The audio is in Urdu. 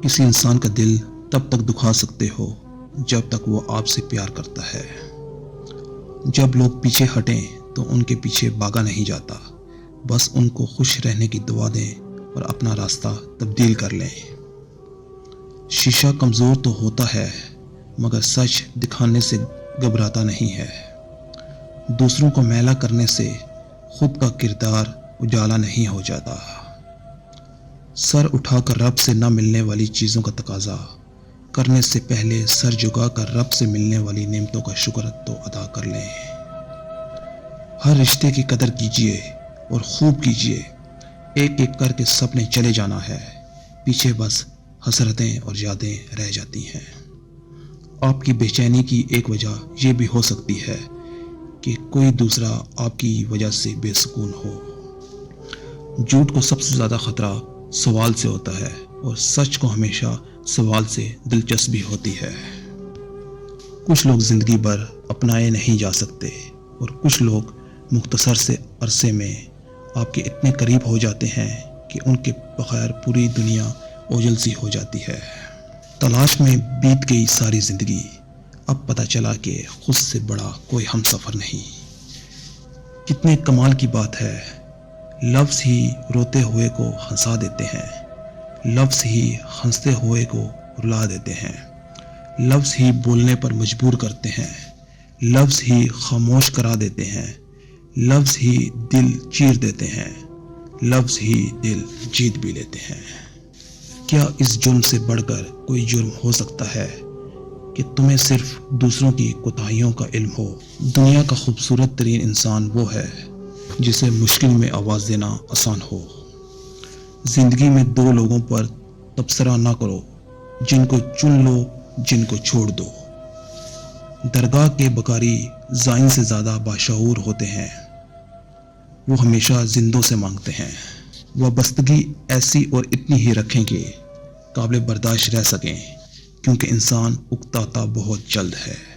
کسی انسان کا دل تب تک دکھا سکتے ہو جب تک وہ آپ سے پیار کرتا ہے۔ جب لوگ پیچھے ہٹیں تو ان کے پیچھے بھاگا نہیں جاتا، بس ان کو خوش رہنے کی دعا دیں اور اپنا راستہ تبدیل کر لیں۔ شیشہ کمزور تو ہوتا ہے مگر سچ دکھانے سے گھبراتا نہیں ہے۔ دوسروں کو میلا کرنے سے خود کا کردار اجالا نہیں ہو جاتا۔ سر اٹھا کر رب سے نہ ملنے والی چیزوں کا تقاضا کرنے سے پہلے سر جھکا کر رب سے ملنے والی نعمتوں کا شکر تو ادا کر لیں۔ ہر رشتے کی قدر کیجیے اور خوب کیجیے، ایک ایک کر کے سب نے چلے جانا ہے، پیچھے بس حسرتیں اور یادیں رہ جاتی ہیں۔ آپ کی بے چینی کی ایک وجہ یہ بھی ہو سکتی ہے کہ کوئی دوسرا آپ کی وجہ سے بے سکون ہو۔ جھوٹ کو سب سے زیادہ خطرہ سوال سے ہوتا ہے اور سچ کو ہمیشہ سوال سے دلچسپی ہوتی ہے۔ کچھ لوگ زندگی بھر اپنائے نہیں جا سکتے اور کچھ لوگ مختصر سے عرصے میں آپ کے اتنے قریب ہو جاتے ہیں کہ ان کے بغیر پوری دنیا اوجھل سی ہو جاتی ہے۔ تلاش میں بیت گئی ساری زندگی، اب پتہ چلا کہ خود سے بڑا کوئی ہم سفر نہیں۔ کتنے کمال کی بات ہے، لفظ ہی روتے ہوئے کو ہنسا دیتے ہیں، لفظ ہی ہنستے ہوئے کو رلا دیتے ہیں، لفظ ہی بولنے پر مجبور کرتے ہیں، لفظ ہی خاموش کرا دیتے ہیں، لفظ ہی دل چیر دیتے ہیں، لفظ ہی دل جیت بھی لیتے ہیں۔ کیا اس جرم سے بڑھ کر کوئی جرم ہو سکتا ہے کہ تمہیں صرف دوسروں کی کوتاہیوں کا علم ہو؟ دنیا کا خوبصورت ترین انسان وہ ہے جسے مشکل میں آواز دینا آسان ہو۔ زندگی میں دو لوگوں پر تبصرہ نہ کرو، جن کو چن لو جن کو چھوڑ دو۔ درگاہ کے بکاری زائن سے زیادہ باشعور ہوتے ہیں، وہ ہمیشہ زندوں سے مانگتے ہیں۔ وابستگی ایسی اور اتنی ہی رکھیں کہ قابل برداشت رہ سکیں، کیونکہ انسان اکتاتا بہت جلد ہے۔